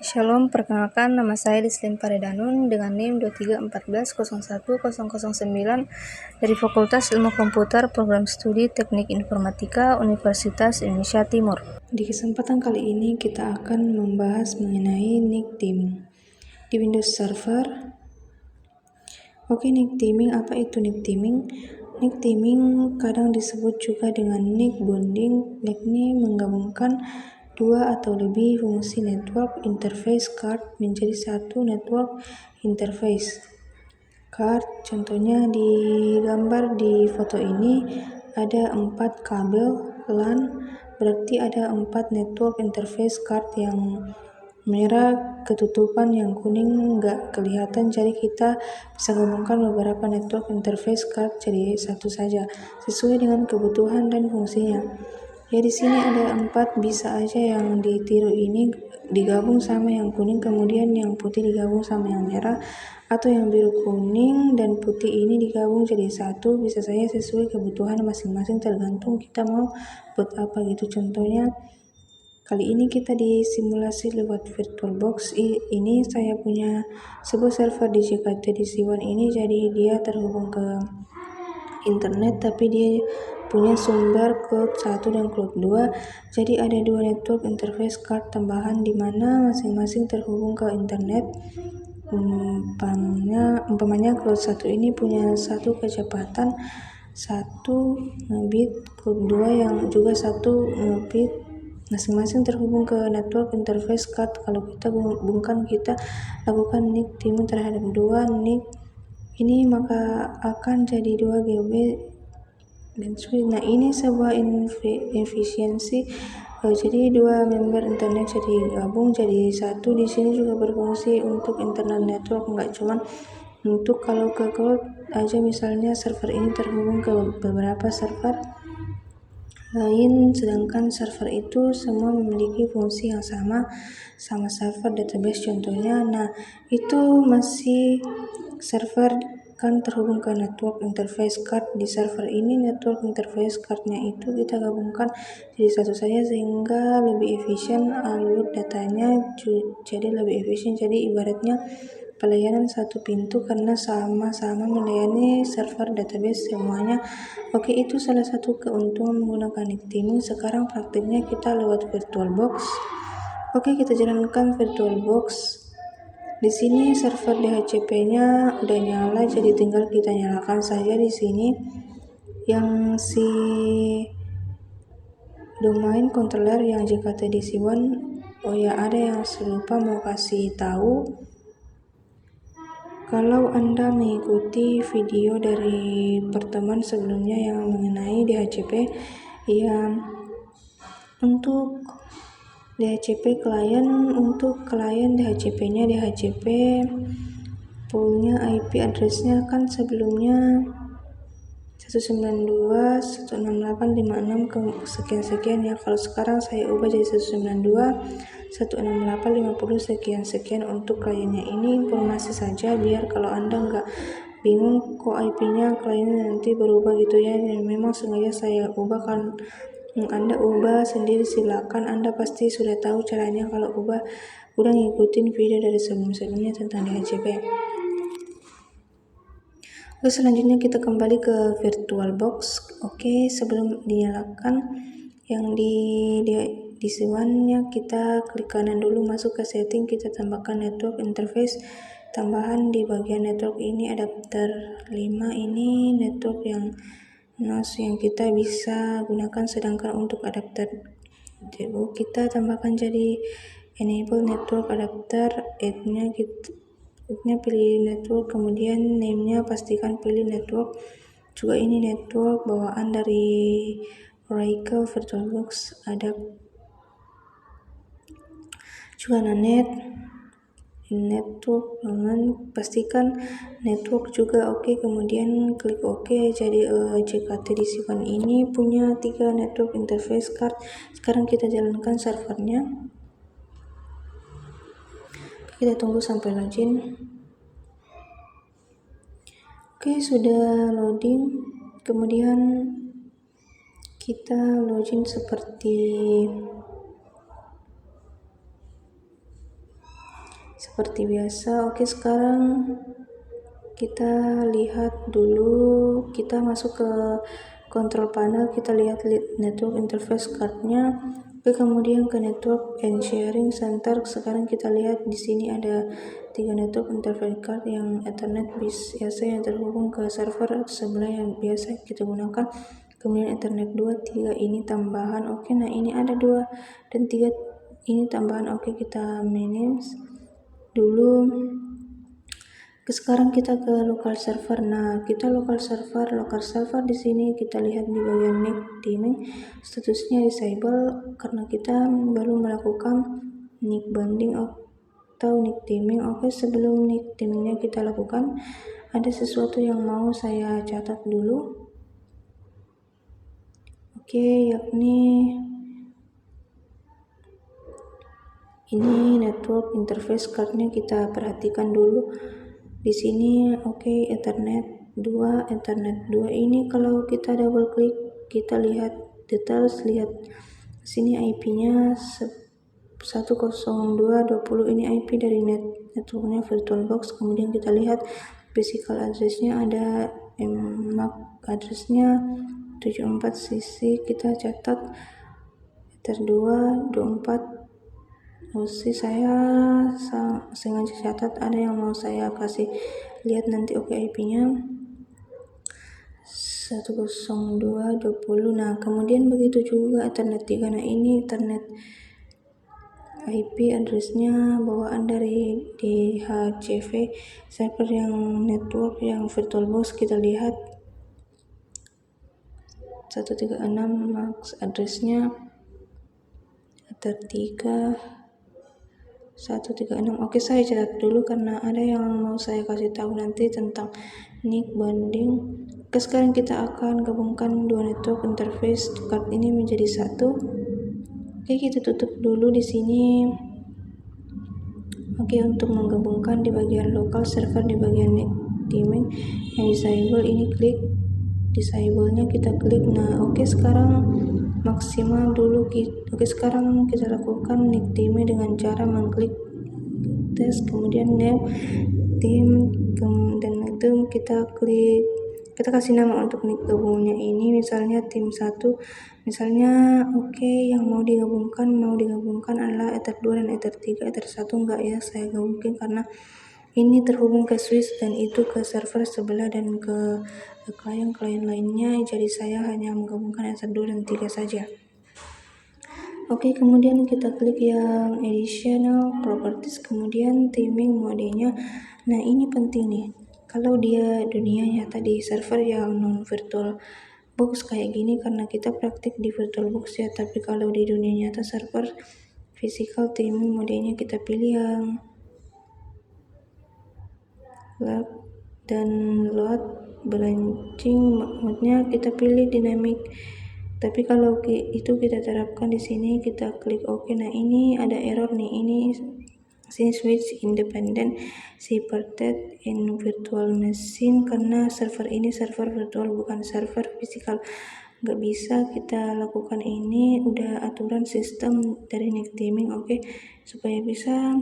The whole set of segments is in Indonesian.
Shalom, perkenalkan nama saya Lislim Paredanun dengan NIM 2314010009 dari Fakultas Ilmu Komputer Program Studi Teknik Informatika Universitas Indonesia Timur. Di kesempatan kali ini kita akan membahas mengenai nick theming di Windows Server. Oke, nick theming, apa itu nick theming? Nick theming kadang disebut juga dengan nick bonding. Nick ini menggabungkan dua atau lebih fungsi network interface card menjadi satu network interface card. Contohnya di gambar di foto ini ada 4 kabel LAN, berarti ada 4 network interface card. Yang merah ketutupan, yang kuning nggak kelihatan, jadi kita bisa gabungkan beberapa network interface card jadi satu saja sesuai dengan kebutuhan dan fungsinya. Ya, di sini ada 4, bisa aja yang ditiru ini digabung sama yang kuning, kemudian yang putih digabung sama yang merah, atau yang biru kuning dan putih ini digabung jadi satu. Bisa saja sesuai kebutuhan masing-masing, tergantung kita mau buat apa gitu. Contohnya kali ini kita disimulasi lewat VirtualBox. Ini saya punya sebuah server di JKT di C1 ini, jadi dia terhubung ke internet, tapi dia punya sumber cloud 1 dan cloud 2, jadi ada 2 network interface card tambahan di mana masing-masing terhubung ke internet. Umpamanya cloud 1 ini punya satu kecepatan 1 Mbit, cloud 2 yang juga 1 Mbit, masing-masing terhubung ke network interface card. Kalau kita gabungkan, kita lakukan nick theming terhadap 2 nick ini, maka akan jadi 2 GB dan sulit. Nah, ini sebuah efisiensi. Jadi 2 member internet jadi gabung jadi satu. Di sini juga berfungsi untuk internal network, nggak cuman untuk kalau ke cloud aja. Misalnya server ini terhubung ke beberapa server lain, sedangkan server itu semua memiliki fungsi yang sama server database contohnya. Nah, itu masih server kan terhubung ke network interface card. Di server ini network interface cardnya itu kita gabungkan jadi satu saja sehingga lebih efisien alur datanya, jadi lebih efisien. Jadi ibaratnya pelayanan satu pintu karena sama-sama melayani server database semuanya. Oke, itu salah satu keuntungan menggunakan nick theming. Sekarang praktiknya kita lewat VirtualBox. Oke, kita jalankan VirtualBox. Di sini server DHCP-nya udah nyala, jadi tinggal kita nyalakan saja di sini. Yang si domain controller yang JKT DC1, oh ya, ada yang lupa mau kasih tahu. Kalau Anda mengikuti video dari pertemuan sebelumnya yang mengenai DHCP, ya, untuk DHCP klien, untuk klien DHCP-nya, DHCP punya IP address-nya kan sebelumnya 192.168.56 sekian-sekian ya. Kalau sekarang saya ubah jadi 192.168.50 sekian-sekian untuk kliennya. Ini informasi saja biar kalau Anda nggak bingung kok IP-nya kliennya nanti berubah gitu ya. Dan memang sengaja saya ubah, kan Anda ubah sendiri silakan. Anda pasti sudah tahu caranya kalau ubah, udah ngikutin video dari sebelum-sebelumnya tentang DHCP. Oke, selanjutnya kita kembali ke VirtualBox. Oke, sebelum dinyalakan yang di C1-nya, kita klik kanan dulu, masuk ke setting, kita tambahkan network interface tambahan. Di bagian network ini adapter 5 ini network yang NAS yang kita bisa gunakan, sedangkan untuk adapter DU kita tambahkan jadi enable network adapter. Add-nya pilih network, kemudian name-nya pastikan pilih network. Juga ini network bawaan dari Oracle VirtualBox ada juga nanet network, pastikan network juga. Oke, kemudian klik OK. Jadi JKT DC1 ini punya 3 network interface card. Sekarang kita jalankan servernya. Kita tunggu sampai login. Oke, sudah loading. Kemudian kita login seperti seperti biasa. Oke, sekarang kita lihat dulu, kita masuk ke control panel, kita lihat network interface cardnya. Kemudian ke network and sharing center. Sekarang kita lihat di sini ada 3 network interface card yang Ethernet biasa yang terhubung ke server sebelah yang biasa kita gunakan. Kemudian Ethernet 2, 3 ini tambahan. Oke, nah ini ada 2 dan 3 ini tambahan. Oke, kita manage dulu. Sekarang kita ke local server. Nah, kita local server di sini kita lihat di bagian NIC dimming, statusnya disable karena kita baru melakukan NIC bonding atau NIC dimming. Oke, sebelum NIC dimmingnya kita lakukan, ada sesuatu yang mau saya catat dulu. Oke, yakni ini network interface cardnya kita perhatikan dulu. Di sini oke, Ethernet 2 ini kalau kita double klik kita lihat details, lihat sini IP-nya 102.20 ini IP dari networknya VirtualBox. Kemudian kita lihat physical address-nya ada MAC address-nya 74 cc, kita catat Ether 2 24. Saya sengaja catat, ada yang mau saya kasih lihat nanti. Oke, IP-nya 102.20. Nah, kemudian begitu juga Ethernet 3. Nah, ini Ethernet IP address-nya bawaan dari DHCP server yang network yang VirtualBox. Kita lihat 136 MAC address-nya Ether 3 136. Oke, saya catat dulu karena ada yang mau saya kasih tahu nanti tentang NIC bonding. Oke, sekarang kita akan gabungkan 2 network interface card ini menjadi satu. Oke, kita tutup dulu di sini. Oke, untuk menggabungkan di bagian local server di bagian NIC dimming yang disable ini, klik disable-nya, kita klik. Nah, oke, sekarang maksimal dulu. Oke, sekarang kita lakukan NIC dimming dengan cara mengklik tes, kemudian name tim, dan itu kita klik, kita kasih nama untuk NIC gabungannya ini, misalnya tim 1 misalnya. Oke, yang mau digabungkan adalah Ether 2 dan Ether 3. Ether 1 enggak ya saya gabungin karena ini terhubung ke switch dan itu ke server sebelah dan ke klien lainnya, jadi saya hanya menggabungkan Ether 2 dan 3 saja. Oke, kemudian kita klik yang additional properties, kemudian timing modenya. Nah, ini penting nih, kalau dia dunia nyata di server yang non virtual box kayak gini, karena kita praktik di VirtualBox ya, tapi kalau di dunia nyata server physical, timing modenya kita pilih yang load dan load balancing mode-nya kita pilih dynamic. Tapi kalau itu kita terapkan di sini, kita klik OK. Nah, ini ada error nih, ini sini switch independent separated in virtual machine, karena server ini server virtual bukan server physical. Nggak bisa kita lakukan ini, udah aturan sistem dari NIC dimming. Oke, supaya bisa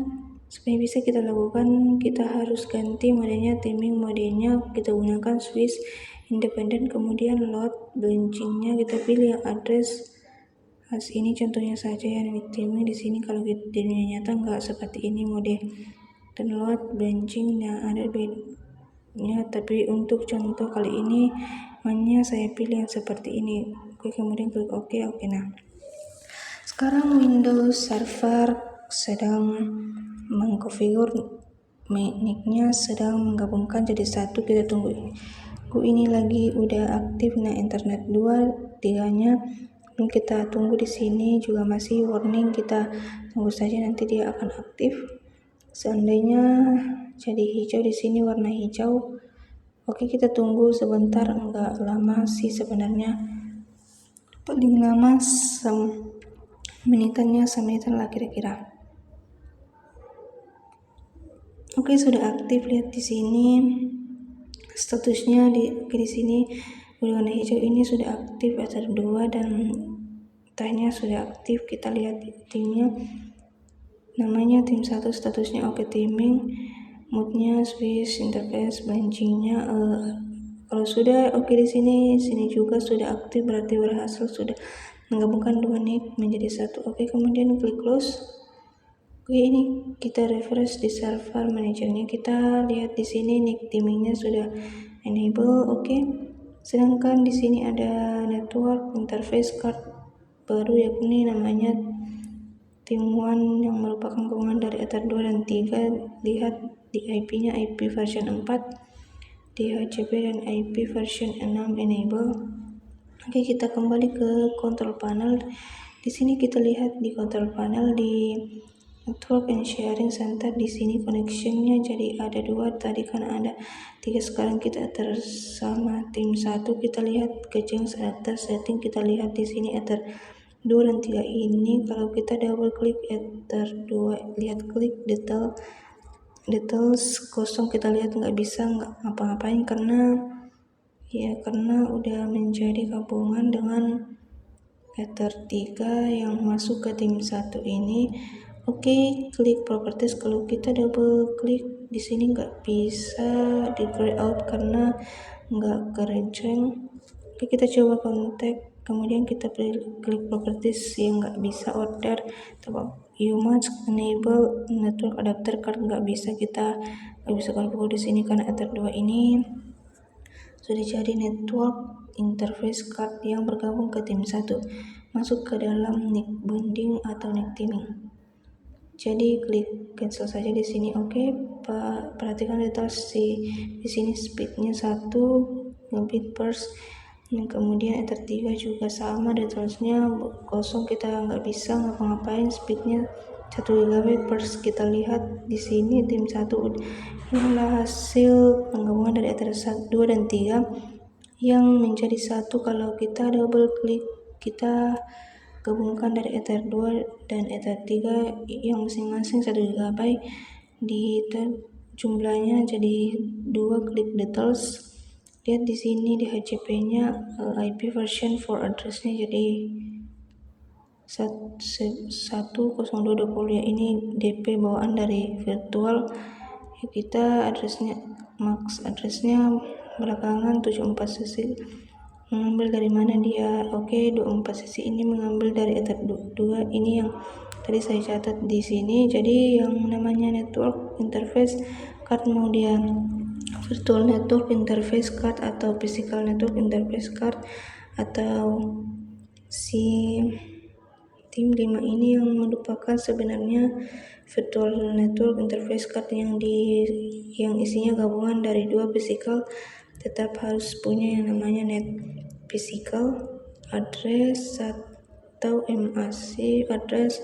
kita lakukan, kita harus ganti modenya, timing modenya kita gunakan switch independent, kemudian load balancingnya kita pilih yang address as ini contohnya saja ya, NIC dimming di sini. Kalau di dunia nyata nggak seperti ini mode dan load balancing yang ada bedanya, tapi untuk contoh kali ini hanya saya pilih yang seperti ini. Oke, kemudian klik OK. Nah, sekarang Windows Server sedang mengkonfigur NIC-nya, sedang menggabungkan jadi satu. Kita tunggu ini lagi udah aktif. Nah, Ethernet 2 3-nya kita tunggu di sini juga masih warning, kita tunggu saja nanti dia akan aktif. Seandainya jadi hijau di sini warna hijau. Oke, kita tunggu sebentar, enggak lama sih sebenarnya, paling lama semenitan lah kira-kira. Oke, sudah aktif, lihat di sini statusnya di sini udah warna hijau, ini sudah aktif Ether 2 dan tehnya sudah aktif. Kita lihat timnya namanya tim 1, statusnya oke teaming, moodnya switch, interface, branchingnya kalau sudah oke di sini juga sudah aktif, berarti berhasil sudah menggabungkan dua nick menjadi satu. Oke, kemudian klik close. Oke, ini kita refresh di server manajernya, kita lihat di sini nick teamingnya sudah enable. Oke, sedangkan di sini ada network interface card baru, yakni namanya Team1 yang merupakan gabungan dari Ether 2 dan 3. Lihat di IP-nya, IP version 4, DHCP dan IP version 6 enable. Oke, kita kembali ke control panel. Di sini kita lihat di control panel di network and sharing center, di sini connectionnya jadi ada 2, tadi kan ada 3, sekarang kita sama tim 1. Kita lihat ke change ether setting, kita lihat di sini ether 2 dan 3 ini. Kalau kita double klik ether 2, lihat klik details kosong, kita lihat nggak bisa ngapa-ngapain karena udah menjadi gabungan dengan ether 3 yang masuk ke tim 1 ini. Oke, klik properties. Kalau kita double klik di sini nggak bisa di grey out karena nggak kerenceng. Oke, kita coba kontak, kemudian kita klik properties yang nggak bisa order, you must enable network adapter card, nggak bisa konfigurasi di sini karena ether 2 ini sudah jadi network interface card yang bergabung ke tim 1, masuk ke dalam nick bonding atau nick teaming. Jadi klik cancel saja di sini. Oke, perhatikan details di sini speednya 1 Mbit per kemudian ether 3 juga sama detailsnya kosong, kita nggak bisa ngapa-ngapain, speednya 1 GB per. Kita lihat di sini tim 1 inilah hasil penggabungan dari ether 2 dan 3 yang menjadi satu. Kalau kita double klik, kita gabungkan dari ether 2 dan ether 3 yang masing-masing 1 GB, di jumlahnya jadi 2. Klik details, lihat di sini di HCP-nya IP version 4 address-nya jadi 102.20 ya, ini DP bawaan dari virtual ya, kita MAC address-nya belakangan 74cc, mengambil dari mana dia. Oke, 24cc ini mengambil dari ether 2 ini yang tadi saya catat di sini. Jadi yang namanya network interface card, mau dia virtual network interface card atau physical network interface card atau si tim 5 ini, yang merupakan sebenarnya virtual network interface card yang isinya gabungan dari 2 physical, tetap harus punya yang namanya net physical address atau MAC address,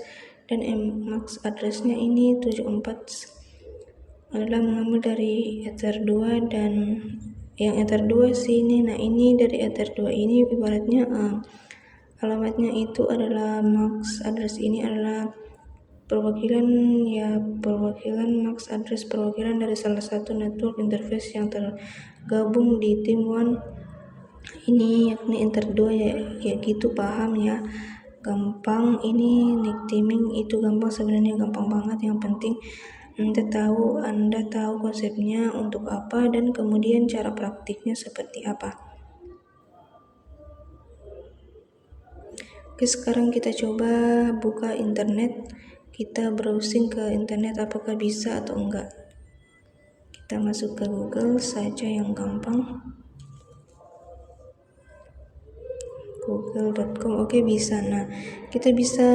dan MAC addressnya ini 74 adalah mengambil dari ether 2 dan yang ether 2 sini. Nah, ini dari ether 2 ini ibaratnya alamatnya itu adalah MAC address, ini adalah perwakilan MAC address, perwakilan dari salah satu network interface yang tergabung di tim 1 ini, yakni ether 2 ya gitu, paham ya, gampang. Ini nick teaming itu gampang, sebenarnya gampang banget, yang penting Anda tahu konsepnya untuk apa dan kemudian cara praktiknya seperti apa. Oke, sekarang kita coba buka internet, kita browsing ke internet apakah bisa atau enggak. Kita masuk ke Google saja yang gampang, google.com. Oke, bisa. Nah, kita bisa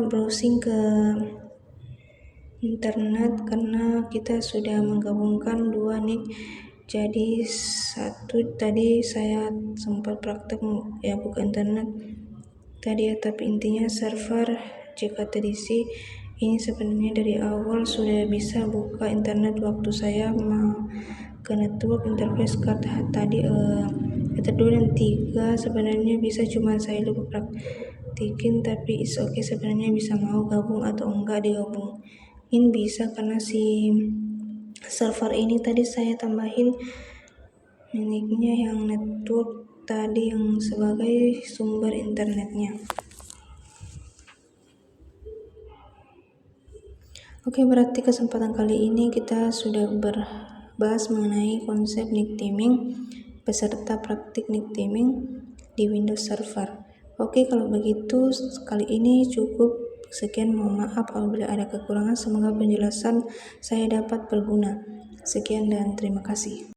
browsing ke internet karena kita sudah menggabungkan 2 nick jadi satu. Tadi saya sempat praktek ya buka internet tadi ya, tapi intinya server JKTDC ini sebenarnya dari awal sudah bisa buka internet. Waktu saya mau ke network interface card tadi ether 2 dan 3 sebenarnya bisa, cuma saya lupa praktikin, tapi is okay, sebenarnya bisa mau gabung atau enggak digabungin bisa, karena si server ini tadi saya tambahin miliknya yang network tadi yang sebagai sumber internetnya. Oke, berarti kesempatan kali ini kita sudah berbahas mengenai konsep nicknaming beserta praktik nicknaming di Windows Server. Oke, kalau begitu kali ini cukup sekian. Mohon maaf apabila ada kekurangan. Semoga penjelasan saya dapat berguna. Sekian dan terima kasih.